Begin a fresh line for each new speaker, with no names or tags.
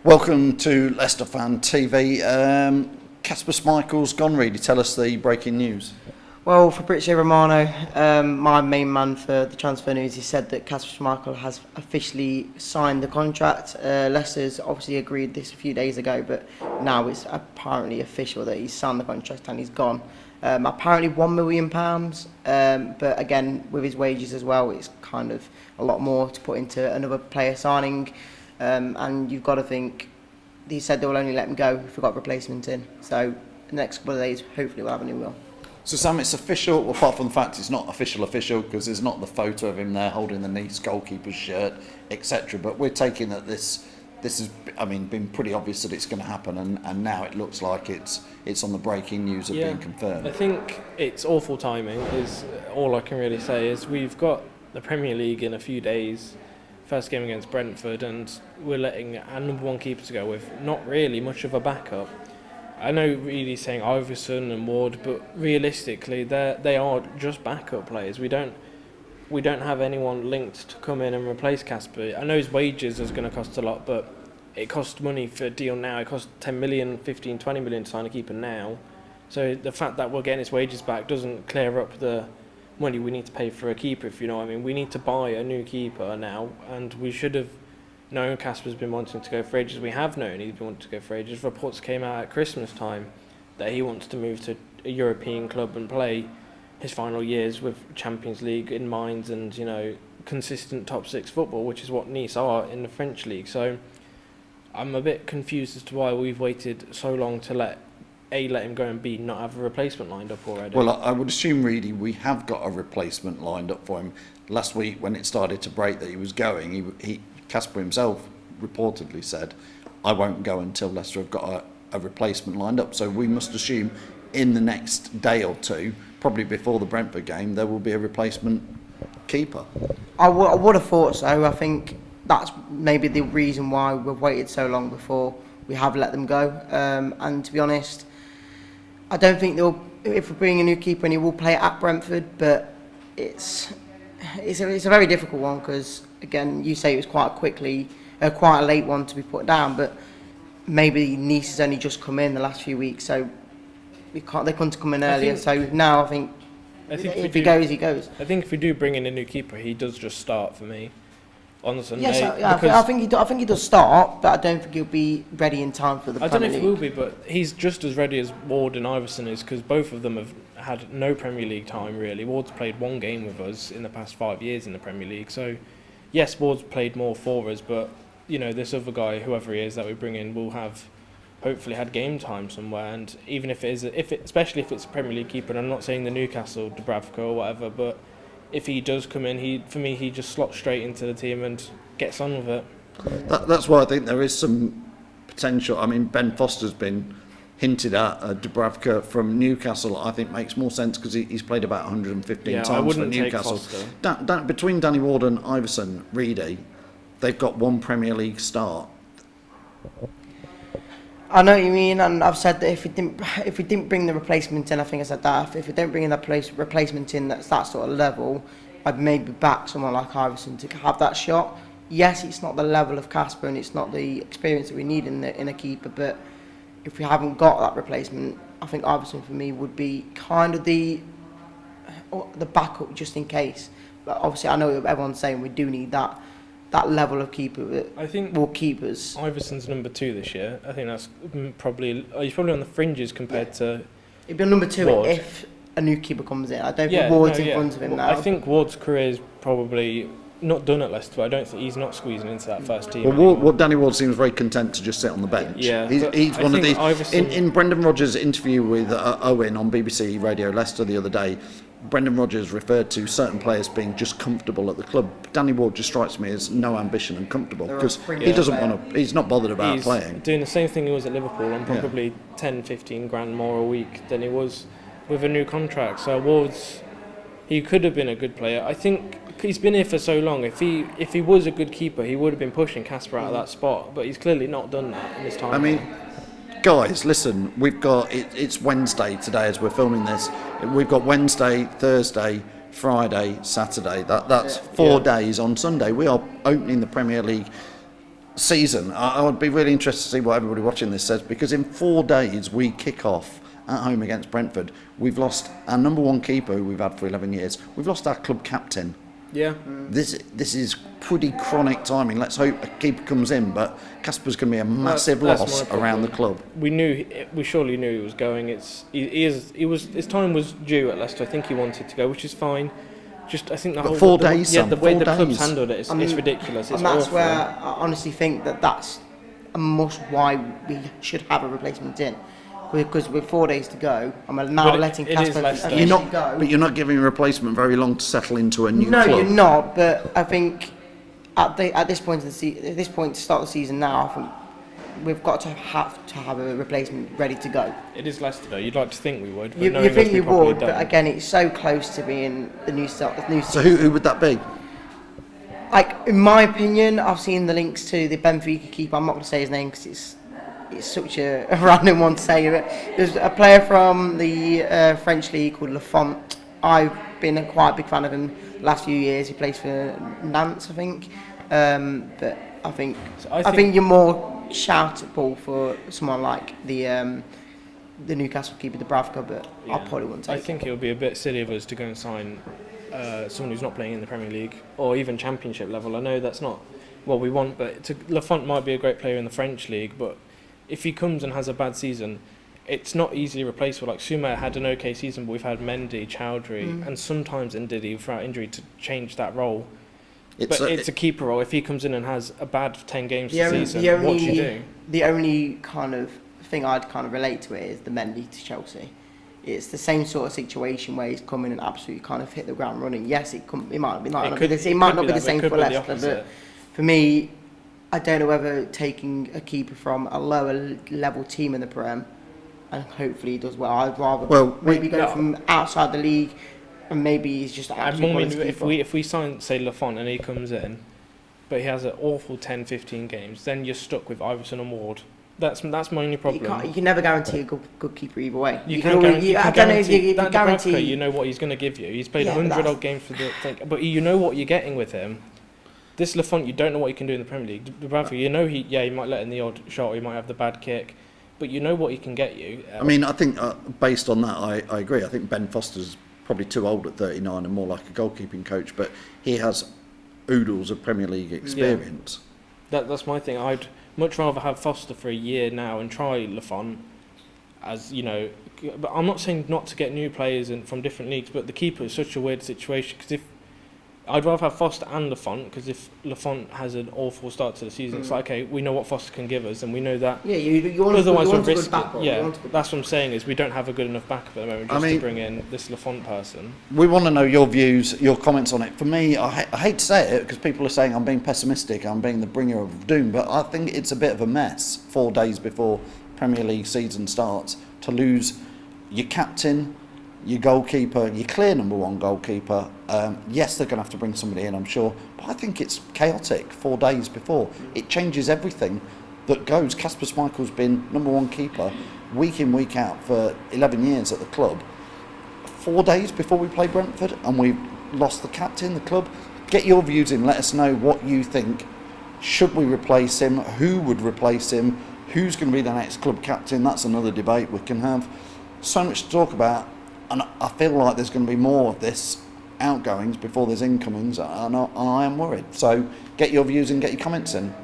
Welcome to Leicester Fan TV. Kasper Schmeichel's gone, Reeedy. Tell us the breaking news.
Well, Fabrizio Romano, my main man for the transfer news, he said that Kasper Schmeichel has officially signed the contract. Leicester's obviously agreed this a few days ago, but now it's apparently official that he's signed the contract and he's gone. Apparently £1 million, but again, with his wages as well, it's kind of a lot more to put into another player signing. And you've got to think, he said they will only let him go if we've got a replacement in. So the next couple of days, hopefully we'll have a new will.
So Sam, it's official, well, apart from the fact it's not official because there's not the photo of him there holding the Nice goalkeeper's shirt, etc. But we're taking that this has, been pretty obvious that it's going to happen, and now it looks like it's on the breaking news of being confirmed.
I think it's awful timing, is all I can really say. Is we've got the Premier League in a few days, first game against Brentford, and we're letting our number one keeper to go with not really much of a backup. I know Reedy's saying Iversen and Ward, but realistically they are just backup players. We don't have anyone linked to come in and replace Kasper. I know his wages is going to cost a lot, but it costs money for a deal now. It costs 10 million, 15, 20 million to sign a keeper now. So the fact that we're getting his wages back doesn't clear up the money we need to pay for a keeper, if you know what I mean. We need to buy a new keeper now, and we should have known Kasper's been wanting to go for ages. We have known he's been wanting to go for ages. Reports came out at Christmas time that he wants to move to a European club and play his final years with Champions League in mind and, consistent top six football, which is what Nice are in the French league. So I'm a bit confused as to why we've waited so long to let him go and B, not have a replacement lined up already.
Well, I would assume, Reeedy, we have got a replacement lined up for him. Last week, when it started to break that he was going, Kasper himself reportedly said, I won't go until Leicester have got a replacement lined up. So we must assume in the next day or two, probably before the Brentford game, there will be a replacement keeper.
I would have thought so. I think that's maybe the reason why we've waited so long before we have let them go. And to be honest, I don't think if we bring a new keeper, and he will play at Brentford, but it's a very difficult one because, again, you say it was quite a late one to be put down, but maybe Nice has only just come in the last few weeks, so they couldn't come in earlier. So now I think if he goes, he goes.
I think if we do bring in a new keeper, he does just start for me on Sunday.
Yes, I think he does start, but I don't think he'll be ready in time for the Premier League.
I don't know if he will be, but he's just as ready as Ward and Iversen is, because both of them have had no Premier League time really. Ward's played one game with us in the past 5 years in the Premier League, so yes, Ward's played more for us, but this other guy, whoever he is that we bring in, will have hopefully had game time somewhere. And even especially if it's a Premier League keeper, and I'm not saying the Newcastle Dubravka or whatever, but if he does come in, he just slots straight into the team and gets on with it.
That's why I think there is some potential. Ben Foster's been hinted at. Dubravka from Newcastle, I think, makes more sense because he's played about 115 times for Newcastle. Between Danny Ward and Iversen, Reeedy, they've got one Premier League start.
I know what you mean, and I've said that if we didn't bring the replacement in, I think I said that if we don't bring in that replacement in that's that sort of level, I'd maybe back someone like Iversen to have that shot. Yes, it's not the level of Kasper and it's not the experience that we need in a keeper, but if we haven't got that replacement, I think Iversen for me would be kind of the backup just in case. But obviously, I know everyone's saying we do need that level of keeper.
I think
more keepers.
Iversen's number 2 this year. I think that's probably he's probably on the fringes compared to.
It'd be number 2
Ward.
If a new keeper comes in. I don't think Ward's in front of him now.
I think Ward's career is probably not done at Leicester, but I don't think he's not squeezing into that first team.
Well, Danny Ward seems very content to just sit on the bench.
Yeah,
he's one of these.
Iversen,
in Brendan Rodgers' interview with Owen on BBC Radio Leicester the other day, Brendan Rodgers referred to certain players being just comfortable at the club. Danny Ward just strikes me as no ambition and comfortable because he doesn't want to. He's not bothered about playing.
Doing the same thing he was at Liverpool on probably 10, 15 grand more a week than he was with a new contract. So he could have been a good player. I think he's been here for so long. If he was a good keeper, he would have been pushing Kasper out of that spot. But he's clearly not done that in his time.
Guys, listen, we've got it's Wednesday today as we're filming this. We've got Wednesday, Thursday, Friday, Saturday. That's 4 days. On Sunday we are opening the Premier League season, I would be really interested to see what everybody watching this says, because in 4 days we kick off at home against Brentford. We've lost our number one keeper, who we've had for 11 years. We've lost our club captain.
Yeah.
This is pretty chronic timing. Let's hope a keeper comes in, but Kasper's going to be a massive
That's
loss
my problem.
around the club.
We surely knew he was going. His time was due at Leicester. I think he wanted to go, which is fine. Just I think the
But
whole
4 days,
yeah,
Sam,
the way
4
the club's
days.
handled it, it's ridiculous. It's
And that's
awful.
where I honestly think that's a must why we should have a replacement in. Because with 4 days to go, I'm now
But
letting
it is
Kasper
Leicester.
officially go.
But you're not giving a replacement very long to settle into a new
No,
club.
you're not. But I think at this point to start the season now, I think we've got to have a replacement ready to go.
It is Leicester, though. You'd like to think we would. But
You
knowing us,
think
we
you
probably
would,
don't.
but again, it's so close to being the new start. The new
So
season.
who would that be?
Like in my opinion, I've seen the links to the Benfica keeper. I'm not going to say his name because it's such a random one to say. But there's a player from the French league called Lafont. I've been quite a big fan of him the last few years. He plays for Nantes, I think. But I think I think you're more shoutable for someone like the Newcastle keeper, the Bravka, but I probably wouldn't take
I think it would be a bit silly of us to go and sign someone who's not playing in the Premier League or even Championship level. I know that's not what we want, but Lafont might be a great player in the French league, but if he comes and has a bad season, it's not easily replaceable. Like Suma had an okay season, but we've had Mendy, Chowdhury, and sometimes Ndidi without injury to change that role. It's a keeper role. If he comes in and has a bad 10 games this season, what do you do?
The only kind of thing I'd kind of relate to it is the Mendy to Chelsea. It's the same sort of situation where he's come in and absolutely kind of hit the ground running. Yes, it might not be the same for Leicester, but for me, I don't know whether taking a keeper from a lower level team in the Prem and hopefully he does well. I'd rather maybe go from outside the league and maybe he's just
if we sign, say, Lafont and he comes in, but he has an awful 10-15 games, then you're stuck with Iversen and Ward. That's my only problem.
You can never guarantee a good keeper either way.
You can guarantee.
I don't know if you guarantee.
Dubravka, you know what he's going to give you. He's played 100 odd games for the thing, but you know what you're getting with him. This Lafont, you don't know what he can do in the Premier League. Dubravka, you know he might let in the odd shot, or he might have the bad kick, but you know what he can get you.
I mean, I think based on that, I agree. I think Ben Foster's probably too old at 39 and more like a goalkeeping coach, but he has oodles of Premier League experience.
Yeah. That's my thing. I'd much rather have Foster for a year now and try Lafont, as you know. But I'm not saying not to get new players in from different leagues, but the keeper is such a weird situation because I'd rather have Foster and Lafont, because if Lafont has an awful start to the season, it's like, okay, we know what Foster can give us, and we know that.
Yeah, you want
otherwise
we're
risking.
Yeah,
that's what I'm saying is we don't have a good enough backup at the moment to bring in this Lafont person.
We want to know your views, your comments on it. For me, I hate to say it because people are saying I'm being pessimistic, I'm being the bringer of doom, but I think it's a bit of a mess 4 days before Premier League season starts to lose your captain, your goalkeeper, your clear number one goalkeeper. Yes, they're going to have to bring somebody in, I'm sure, but I think it's chaotic 4 days before. It changes everything that goes. Kasper Schmeichel's been number one keeper week in, week out for 11 years at the club. 4 days before we play Brentford and we've lost the captain, the club. Get your views in, let us know what you think. Should we replace him? Who would replace him? Who's going to be the next club captain? That's another debate we can have. So much to talk about. And I feel like there's going to be more of this outgoings before there's incomings, and I am worried. So get your views and get your comments in.